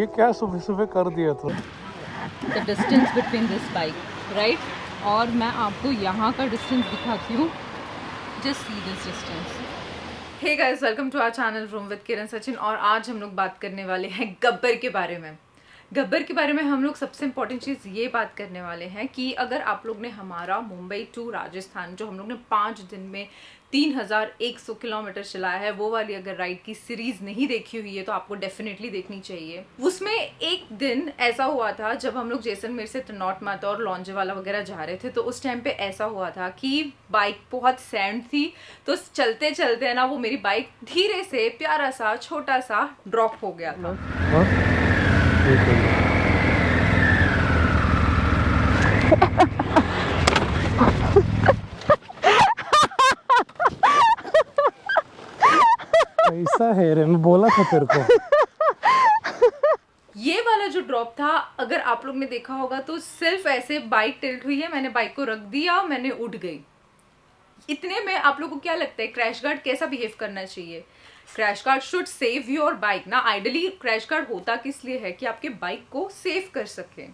ये क्या सुबह सुबह कर दिया तू? The distance between this bike, right? और मैं आपको यहाँ का डिस्टेंस दिखाती हूँ, just see this distance. Hey guys, welcome to our channel room with Kiran Sachin. और आज हम लोग बात करने वाले हैं गब्बर के बारे में। गब्बर के बारे में हम लोग सबसे इम्पोर्टेंट चीज़ ये बात करने वाले हैं कि अगर आप लोग ने हमारा मुंबई टू राजस्थान, जो हम लोग ने 5 दिन में 3100 किलोमीटर चलाया है, वो वाली अगर राइड की सीरीज नहीं देखी हुई है तो आपको डेफिनेटली देखनी चाहिए। उसमें एक दिन ऐसा हुआ था जब हम लोग जैसलमेर से तनौट माता और लौंजेवाला वगैरह जा रहे थे, तो उस टाइम पे ऐसा हुआ था कि बाइक बहुत सैंड थी, तो चलते चलते ना वो मेरी बाइक धीरे से प्यारा सा छोटा सा ड्रॉप हो गया था। ऐसा है रे, मैं बोला था तेरे को। ये वाला जो ड्रॉप था, अगर आप लोग ने देखा होगा तो सिर्फ ऐसे बाइक टिल्ट हुई है, मैंने बाइक को रख दिया, मैंने उठ गई। इतने में आप लोगों को क्या लगता है क्रैश गार्ड कैसा बिहेव करना चाहिए? Crash guard should save your bike ना। आइडली क्रैश गार्ड होता किस लिए है कि आपके बाइक को सेव कर सके।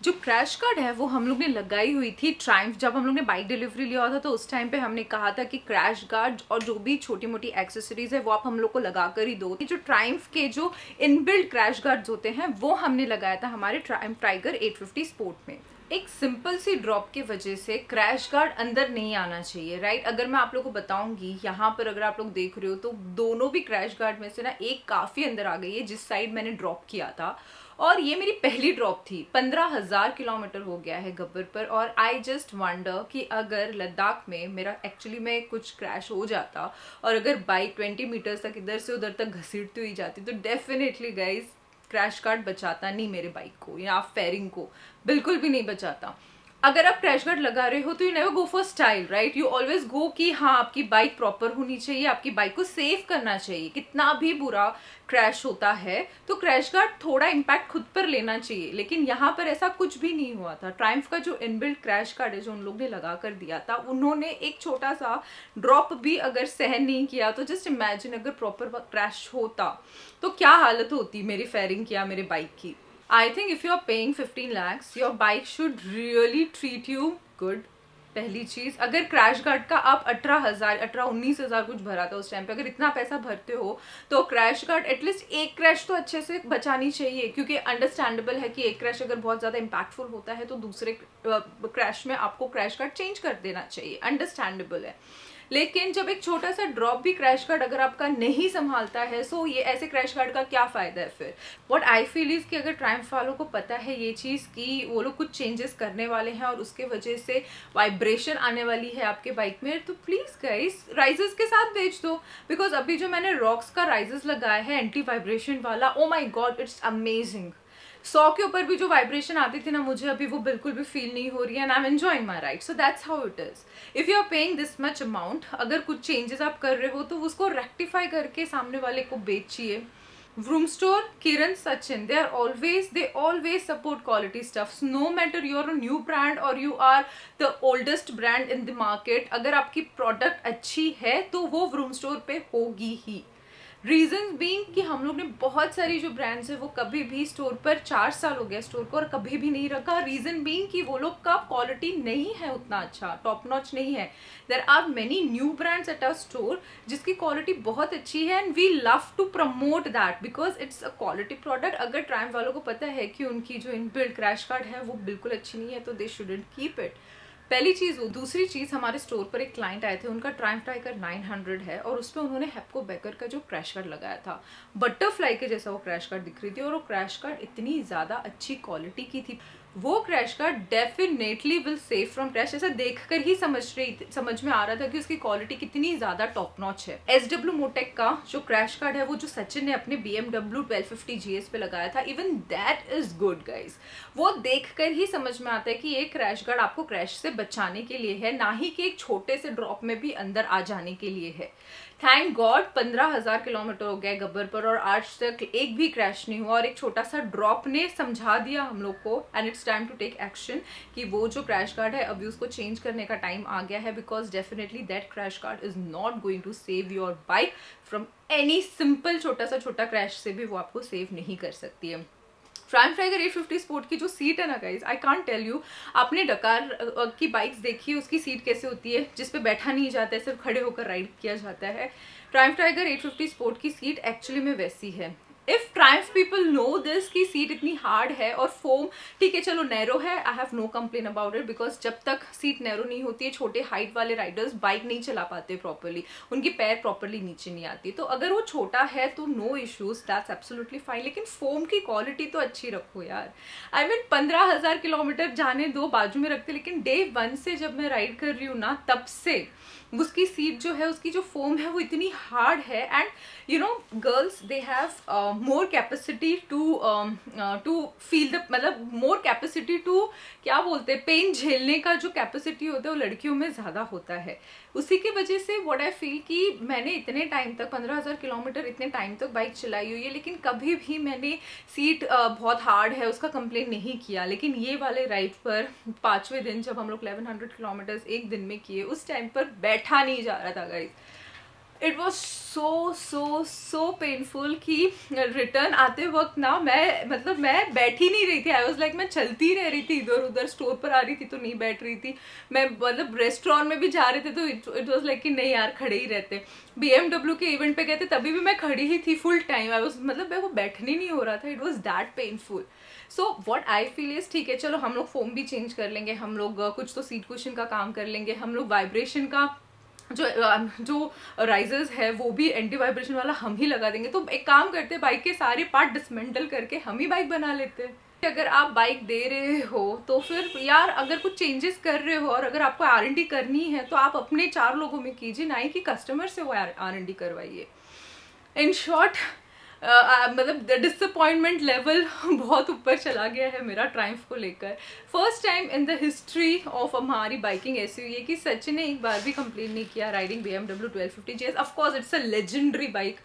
जो क्रैश गार्ड है वो हम लोग ने लगाई हुई थी ट्रायम्फ, जब हम लोग ने बाइक डिलीवरी लिया था तो उस टाइम पे हमने कहा था कि क्रैश गार्ड और जो भी छोटी मोटी एक्सेसरीज है वो आप हम लोग को लगा कर ही दो। जो ट्रायम्फ के जो इनबिल्ट क्रैश गार्ड्स होते हैं वो हमने लगाया था हमारे ट्रायम्फ टाइगर 850 स्पोर्ट में। एक सिंपल सी ड्रॉप की वजह से क्रैश गार्ड अंदर नहीं आना चाहिए, राइट? अगर मैं आप लोग को बताऊंगी, यहाँ पर अगर आप लोग देख रहे हो तो दोनों भी क्रैश गार्ड में से ना एक काफी अंदर आ गई है जिस साइड मैंने ड्रॉप किया था। और ये मेरी पहली ड्रॉप थी। 15,000 किलोमीटर हो गया है गब्बर पर, और आई जस्ट वंडर कि अगर लद्दाख में मेरा एक्चुअली में कुछ क्रैश हो जाता और अगर बाइक 20 मीटर्स तक इधर से उधर तक घसीटती हुई जाती तो डेफिनेटली गाइज क्रैश गार्ड बचाता नहीं मेरे बाइक को या फेयरिंग को, बिल्कुल भी नहीं बचाता। अगर आप क्रैश गार्ड लगा रहे हो तो you never go for style, right? You always go कि हाँ आपकी बाइक प्रॉपर होनी चाहिए, आपकी बाइक को सेव करना चाहिए। कितना भी बुरा क्रैश होता है तो क्रैश गार्ड थोड़ा इम्पैक्ट खुद पर लेना चाहिए, लेकिन यहाँ पर ऐसा कुछ भी नहीं हुआ था। ट्रायम्फ का जो इनबिल्ट क्रैश गार्ड है जो उन लोग ने लगा कर दिया था, उन्होंने एक छोटा सा ड्रॉप भी अगर सहन नहीं किया तो जस्ट इमेजिन अगर प्रॉपर क्रैश होता तो क्या हालत होती मेरी फेयरिंग की या मेरे बाइक की। I think if you are paying 15 lakhs, your bike should really treat you good. पहली चीज, अगर क्रैश गार्ड का आप 18,000 कुछ भरा था उस टाइम पे, अगर इतना पैसा भरते हो तो क्रैश गार्ड एटलीस्ट एक क्रैश तो अच्छे से बचानी चाहिए, क्योंकि अंडरस्टैंडेबल है कि एक क्रैश अगर बहुत ज्यादा इंपैक्टफुल होता है तो दूसरे क्रैश में आपको क्रैश गार्ड चेंज कर देना चाहिए, अंडरस्टैंडेबल है। लेकिन जब एक छोटा सा ड्रॉप भी क्रैश गार्ड अगर आपका नहीं संभालता है, सो ये ऐसे क्रैश गार्ड का क्या फायदा है फिर? व्हाट आई फील इज कि अगर ट्रायम्फ वालों को पता है ये चीज कि वो लोग कुछ चेंजेस करने वाले हैं और उसके वजह से वाइब्रेशन आने वाली है आपके बाइक में, तो प्लीज गाइस राइजर्स के साथ बेच दो। बिकॉज अभी जो मैंने रॉक्स का राइजर्स लगाया है एंटी वाइब्रेशन वाला, ओ माई गॉड इट्स अमेजिंग। 100 के ऊपर भी जो वाइब्रेशन आती थी ना, मुझे अभी वो बिल्कुल भी फील नहीं हो रही है, and I am enjoying my ride. So that's how it is. If you are paying this much amount, अगर कुछ चेंजेस आप कर रहे हो तो उसको रेक्टिफाई करके सामने वाले को बेचिए। Vroom Store, Kiran Sachin, they always support quality stuff. No matter you're a new brand or you are the oldest brand in the market, अगर आपकी प्रोडक्ट अच्छी है तो वो Vroom Store पे होगी ही। रीजन बीइंग कि हम लोग ने बहुत सारी जो ब्रांड्स है वो कभी भी स्टोर पर 4 साल हो गया स्टोर को और कभी भी नहीं रखा। रीजन बीइंग कि वो लोग का क्वालिटी नहीं है उतना अच्छा, टॉप नॉच नहीं है। There are many new brands at our store जिसकी क्वालिटी बहुत अच्छी है, and we love to promote that because it's a quality product. अगर ट्रायम्फ वालों को पता है कि उनकी जो इनबिल्ट क्रैश गार्ड है वो बिल्कुल अच्छी नहीं है तो दे शुडंट कीप इट। पहली चीज वो। दूसरी चीज, हमारे स्टोर पर एक क्लाइंट आए थे, उनका ट्रायम्फ टाइगर 900 है और उस पर उन्होंने हेप्को बेकर का जो क्रैश गार्ड लगाया था, बटरफ्लाई के जैसा वो क्रैश गार्ड दिख रही थी और वो क्रैश गार्ड इतनी ज्यादा अच्छी क्वालिटी की थी। वो crash guard definitely will save from crash. ऐसा देखकर ही समझ में आ रहा था कि उसकी क्वालिटी कितनी ज्यादा टॉप नॉच है। SW मोटेक का जो क्रैश गार्ड है वो जो सचिन ने अपने BMW 1250 GS पे लगाया था, even that is good guys. वो देखकर ही समझ में आता है कि ये क्रैश गार्ड आपको क्रैश से बचाने के लिए है, ना ही कि एक छोटे से ड्रॉप में भी अंदर आ जाने के लिए है। थैंक गॉड 15,000 किलोमीटर हो गए गब्बर पर और आज तक एक भी क्रैश नहीं हुआ, और एक छोटा सा ड्रॉप ने समझा दिया हम लोग को, and it's time to take action कि वो जो क्रैश गार्ड है अभी उसको चेंज करने का टाइम आ गया है, because definitely that crash guard is not going to save your bike from any simple छोटा क्रैश से भी वो आपको सेव नहीं कर सकती है। ट्रायम्फ टाइगर 850 स्पोर्ट की जो सीट है ना guys, I can't tell you. आपने डकार की बाइक्स देखी है, उसकी सीट कैसे होती है, जिस पे बैठा नहीं जाता है, सिर्फ खड़े होकर राइड किया जाता है। ट्रायम्फ टाइगर 850 स्पोर्ट की सीट एक्चुअली में वैसी है। If Triumph people know this की सीट इतनी हार्ड है और फोम, ठीक है चलो नैरो है, I have no complain about it, because जब तक सीट नैरो नहीं होती है छोटे हाइट वाले राइडर्स बाइक नहीं चला पाते प्रॉपरली, उनकी पैर प्रॉपरली नीचे नहीं आती। तो अगर वो छोटा है तो no issues, that's absolutely fine, लेकिन फोम की क्वालिटी तो अच्छी रखो यार। आई मीन 15,000 किलोमीटर जाने दो, बाजू में रखते, लेकिन डे 1 से जब मैं राइड कर रही हूँ ना, तब से उसकी सीट जो है, उसकी जो फोम है वो इतनी हार्ड है। And you know girls they have more capacity to feel the, मतलब मोर कैपेसिटी टू, क्या बोलते हैं, पेन झेलने का जो कैपेसिटी होता है वो लड़कियों में ज़्यादा होता है। उसी की वजह से व्हाट आई फील कि मैंने इतने टाइम तक 15,000 किलोमीटर इतने टाइम तक बाइक चलाई हुई है, लेकिन कभी भी मैंने सीट बहुत हार्ड है उसका कंप्लेन नहीं किया। लेकिन ये वाले राइड पर 5वें दिन जब हम लोग 1100 किलोमीटर्स एक दिन में किए, उस टाइम पर बैठा नहीं जा रहा था guys. It was so painful कि रिटर्न आते वक्त ना मैं बैठी नहीं रही थी। आई वॉज लाइक मैं चलती रह रही थी इधर उधर, स्टोर पर आ रही थी तो नहीं बैठ रही थी, मैं मतलब रेस्टोरेंट में भी जा रहे थे तो इट वॉज लाइक कि नहीं यार खड़े ही रहते। BMW के इवेंट पे गए थे तभी भी मैं खड़ी ही थी फुल टाइम। आई वॉज मतलब मैं वो बैठने नहीं हो रहा था, it was that painful. So what I feel is ठीक है चलो हम लोग फोम भी चेंज कर लेंगे, हम लोग कुछ तो सीट कुशन का काम कर लेंगे, हम लोग वाइब्रेशन का जो राइजर्स है वो भी एंटी वाइब्रेशन वाला हम ही लगा देंगे। तो एक काम करते हैं, बाइक के सारे पार्ट डिसमेंटल करके हम ही बाइक बना लेते हैं। अगर आप बाइक दे रहे हो तो फिर यार अगर कुछ चेंजेस कर रहे हो और अगर आपको R&D करनी है तो आप अपने 4 लोगों में कीजिए, ना ही कि कस्टमर से वो R&D करवाइए। इन शॉर्ट मतलब डिसअपॉइंटमेंट लेवल बहुत ऊपर चला गया है मेरा ट्रायम्फ को लेकर। First time in the history of हमारी बाइकिंग ऐसी हुई है कि सचिन ने एक बार भी कंप्लेन नहीं किया riding BMW 1250 GS। Of course it's a legendary bike,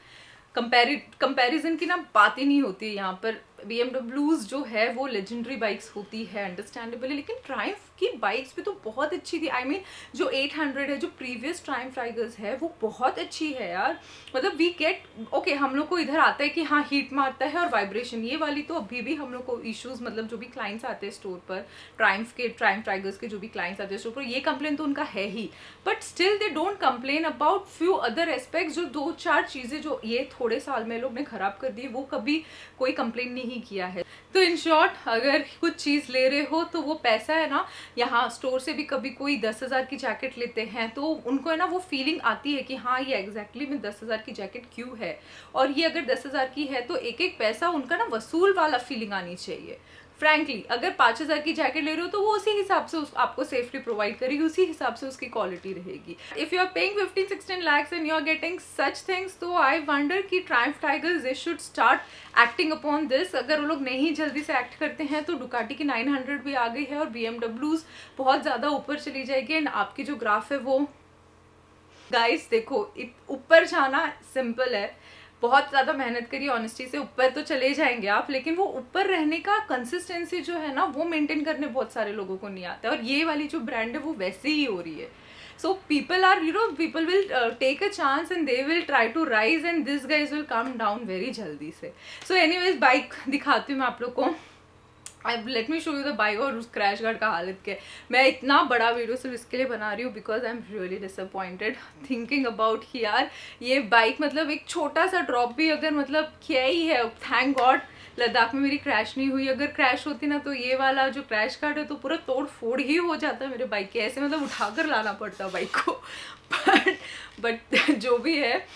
comparison की ना बात ही नहीं होती है यहाँ पर। BMWs जो है वो लेजेंडरी बाइक्स होती है, अंडरस्टैंडेबली, लेकिन ट्रायम्फ की बाइक्स भी तो बहुत अच्छी थी। आई मीन जो 800 है, जो प्रीवियस ट्रायम्फ टाइगर्स है, वो बहुत अच्छी है यार। मतलब वी गेट ओके, हम लोग को इधर आता है कि हाँ हीट मारता है और वाइब्रेशन, ये वाली तो अभी भी हम लोग को इश्यूज, मतलब जो भी क्लाइंट्स आते हैं स्टोर पर, ट्रायम्फ टाइगर्स के जो भी क्लाइंट्स आते हैं स्टोर पर, ये कंप्लेन तो उनका है ही, but still they don't complain about few other aspects. जो 2-4 चीजें जो ये थोड़े साल में लोग ने खराब कर दी, वो कभी कोई कंप्लेन नहीं किया है। तो इन शॉर्ट अगर कुछ चीज ले रहे हो तो वो पैसा है ना, यहाँ स्टोर से भी कभी कोई 10,000 की जैकेट लेते हैं तो उनको है ना वो फीलिंग आती है कि हाँ ये एग्जैक्टली में 10,000 की जैकेट क्यों है, और ये अगर 10,000 की है तो एक एक पैसा उनका ना वसूल वाला फीलिंग आनी चाहिए। फ्रैंकली अगर 5,000 की जैकेट ले रहे हो तो वो उसी हिसाब से आपको सेफ्टी प्रोवाइड करेगी, उसी हिसाब से उसकी क्वालिटी रहेगी। If you are paying 15-16 lakhs and you are getting such things, तो आई वंडर कि Triumph Tigers they should start acting upon this. अगर वो लोग नहीं जल्दी से एक्ट करते हैं तो डुकाटी की 900 भी आ गई है और BMWs बहुत ज़्यादा ऊपर चली जाएगी। एंड आपकी जो ग्राफ है वो गाइस देखो, ऊपर जाना सिंपल है, बहुत ज़्यादा मेहनत करिए ऑनेस्टी से, ऊपर तो चले जाएंगे आप, लेकिन वो ऊपर रहने का कंसिस्टेंसी जो है ना वो मेंटेन करने बहुत सारे लोगों को नहीं आता है। और ये वाली जो ब्रांड है वो वैसे ही हो रही है। सो people will take a chance and they will try to rise and this guys will come down very जल्दी से। So anyways बाइक दिखाती हूँ मैं आप लोग को। Let me show you the bike. और उस क्रैश गार्ड का हालत क्या है। मैं इतना बड़ा वीडियो सिर्फ इसके लिए बना रही हूँ because I am really disappointed thinking about कि यार ये बाइक मतलब एक छोटा सा ड्रॉप भी अगर मतलब क्या ही है, थैंक गॉड लद्दाख में मेरी क्रैश नहीं हुई। अगर क्रैश होती ना तो ये वाला जो क्रैश गार्ड है तो पूरा तोड़ फोड़ ही हो जाता मेरे बाइक के, ऐसे मतलब उठाकर लाना पड़ता बाइक को। बट जो भी है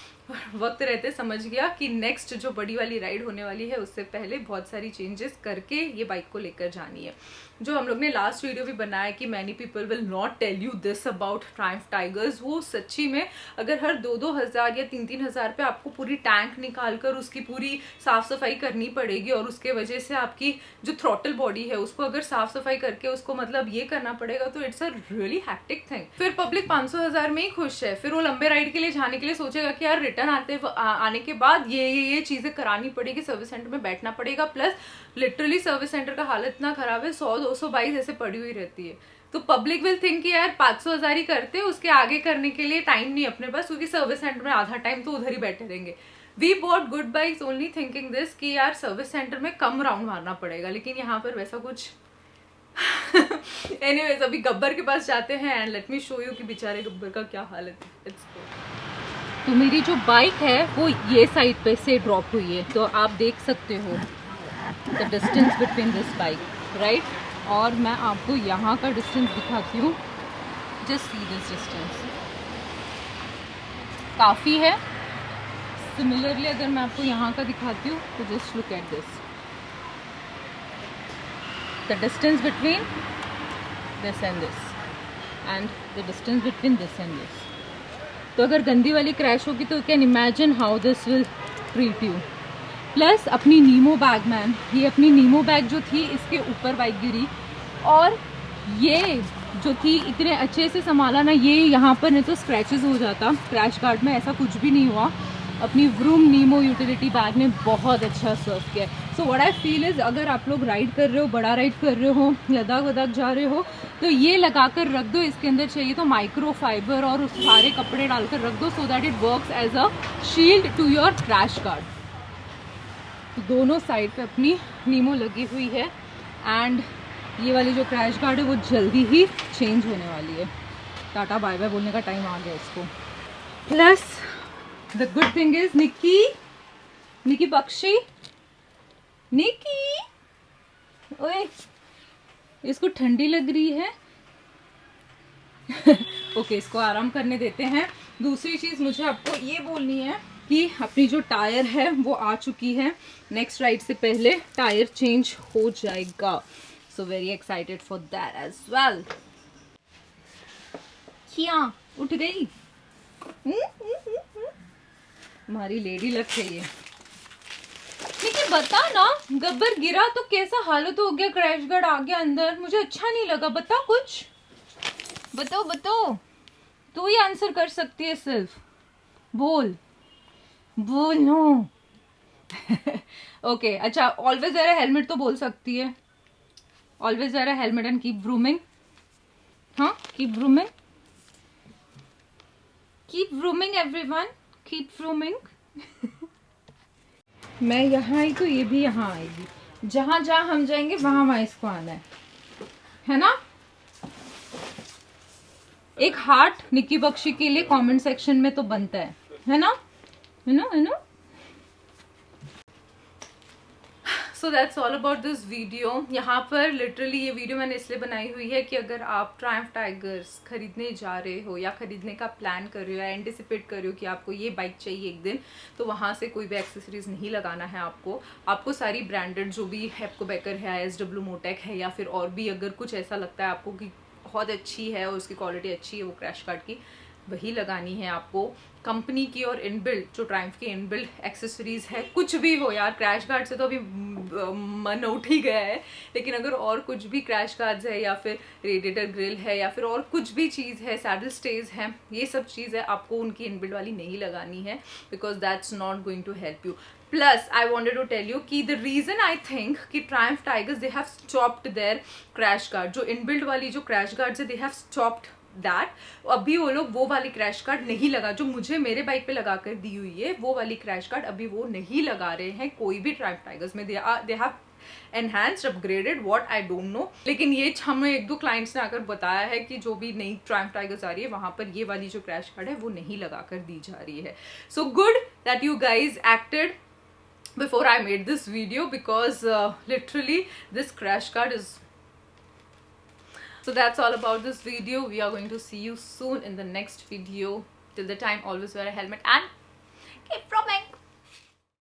वक्त रहते समझ गया कि नेक्स्ट जो बड़ी वाली राइड होने वाली है उससे पहले बहुत सारी चेंजेस करके ये बाइक को लेकर जानी है। जो हम लोग ने लास्ट वीडियो भी बनाया कि many people will not tell you this about Triumph Tigers, वो सच्ची में अगर हर 2-2 हज़ार या 3-3 हज़ार पे आपको पूरी टैंक निकाल कर उसकी पूरी साफ सफाई करनी पड़ेगी और उसके वजह से आपकी जो थ्रॉटल बॉडी है उसको अगर साफ सफाई करके उसको मतलब ये करना पड़ेगा तो it's a really hectic thing. फिर पब्लिक 500,000 में ही खुश है, फिर वो लंबे राइड के लिए जाने के लिए सोचेगा कि यार रिटर्न आने के बाद ये चीजें करानी पड़ेगी, सर्विस सेंटर में बैठना पड़ेगा। प्लस लिटरली सर्विस सेंटर का हालत इतना खराब है, 100-200 बाइक ऐसे पड़ी हुई रहती है। तो पब्लिक विल थिंक कि यार 500,000 ही करते, उसके आगे करने के लिए टाइम नहीं अपने पास, क्योंकि सर्विस सेंटर में आधा टाइम तो उधर ही बैठे रहेंगे। We bought good bikes only thinking this कि यार सर्विस सेंटर में कम राउंड मारना पड़ेगा, लेकिन यहाँ पर वैसा कुछ एनीवेज अभी गब्बर के पास जाते हैं and let me show you कि बेचारे गब्बर का क्या हालत है। It's good. तो मेरी जो बाइक है वो ये साइड पे से ड्रॉप हुई है, तो आप देख सकते हो the distance between this bike, right. और मैं आपको यहाँ का डिस्टेंस दिखाती हूँ, जस्ट सी दिस डिस्टेंस, काफ़ी है। सिमिलरली अगर मैं आपको यहाँ का दिखाती हूँ तो just look at this, the distance between this and this and the distance between this and this। तो अगर गंदी वाली क्रैश होगी तो can imagine how this will treat you. Plus अपनी नीमो बैग, मैन ये अपनी नीमो बैग जो थी इसके ऊपर बाइक गिरी, और ये जो थी इतने अच्छे से संभाला ना, ये यहाँ पर नहीं तो स्क्रैचेस हो जाता क्रैश गार्ड में, ऐसा कुछ भी नहीं हुआ। अपनी व्रूम नीमो यूटिलिटी बैग ने बहुत अच्छा सर्व किया। So what I feel is, अगर आप लोग राइड कर रहे हो, बड़ा राइड कर रहे हो, लद्दाख वद्दाख जा रहे हो, तो ये लगा कर रख दो। इसके अंदर चाहिए तो माइक्रो फाइबर और उस सारे कपड़े डालकर रख दो, so that it works as a shield to your crash guard. तो दोनों साइड पे अपनी नीमो लगी हुई है, एंड ये वाली जो क्रैश गार्ड है वो जल्दी ही चेंज होने वाली है। टाटा बाय बाय बोलने का टाइम आ गया इसको। Plus the good thing is Nikki Bakshi, Nikki ओए इसको ठंडी लग रही है। ओके इसको आराम करने देते हैं। दूसरी चीज मुझे आपको ये बोलनी है कि अपनी जो टायर है वो आ चुकी है, नेक्स्ट राइड से पहले टायर चेंज हो जाएगा। So very excited for that as well. क्या उठ गई? हमारी लेडी लग है ये। लेकिन बता ना, गब्बर गिरा तो कैसा हालत हो गया, क्रैश गार्ड आ गया अंदर, मुझे अच्छा नहीं लगा। बता कुछ, बताओ तू ही आंसर कर सकती है, सिर्फ बोल नो। ओके अच्छा, ऑलवेज वेयर अ हेलमेट तो बोल सकती है, always wear a helmet and keep vrooming. हाँ keep vrooming everyone, keep vrooming. मैं यहाँ आई तो ये भी यहाँ आएगी, जहां जहां हम जाएंगे वहां वहां इसको आना है ना। एक हार्ट निकी बख्शी के लिए कमेंट सेक्शन में तो बनता है ना। So that's all about this video. यहाँ पर लिटरली ये वीडियो मैंने इसलिए बनाई हुई है कि अगर आप ट्रायम्फ टाइगर्स खरीदने जा रहे हो या खरीदने का प्लान कर रहे हो या एंटिसिपेट कर रहे हो कि आपको ये बाइक चाहिए एक दिन, तो वहाँ से कोई भी एक्सेसरीज नहीं लगाना है आपको सारी ब्रांडेड जो भी हेप्को बेकर है, ISW मोटेक है, या फिर और भी अगर कुछ ऐसा लगता है आपको कि बहुत अच्छी है और उसकी क्वालिटी अच्छी है वो क्रैश गार्ड की, वही लगानी है आपको। कंपनी की और इनबिल्ट जो ट्रायम्फ की इनबिल्ट एक्सेसरीज है, कुछ भी हो यार, क्रैश गार्ड से तो अभी मन उठ ही गया है, लेकिन अगर और कुछ भी क्रैश गार्ड्स है या फिर रेडिएटर ग्रिल है या फिर और कुछ भी चीज़ है, सैडल स्टेज है, ये सब चीज़ है आपको उनकी इनबिल्ट वाली नहीं लगानी है, because that's not going to help you. Plus I wanted to tell you कि द रीजन आई थिंक कि Triumph Tigers they have stopped their crash guard, जो इनबिल्ट वाली जो क्रैश गार्ड्स है, दे हैव स्टॉप्ड दैट। अभी वो लोग वो वाली क्रैश गार्ड नहीं लगा, जो मुझे मेरे बाइक पे लगा कर दी हुई है, वो वाली क्रैश गार्ड अभी वो नहीं लगा रहे हैं कोई भी ट्रायम्फ टाइगर्स में। They have enhanced, upgraded, what I don't know, लेकिन ये हमें एक दो क्लाइंट्स ने आकर बताया है कि जो भी नई ट्रायम्फ टाइगर्स आ रही है वहां पर ये वाली जो क्रैश गार्ड है वो नहीं लगा कर दी जा रही है। So good that you guys acted before I made this video, because literally this crash guard is. So that's all about this video. We are going to see you soon in the next video. Till the time, always wear a helmet and keep roaming.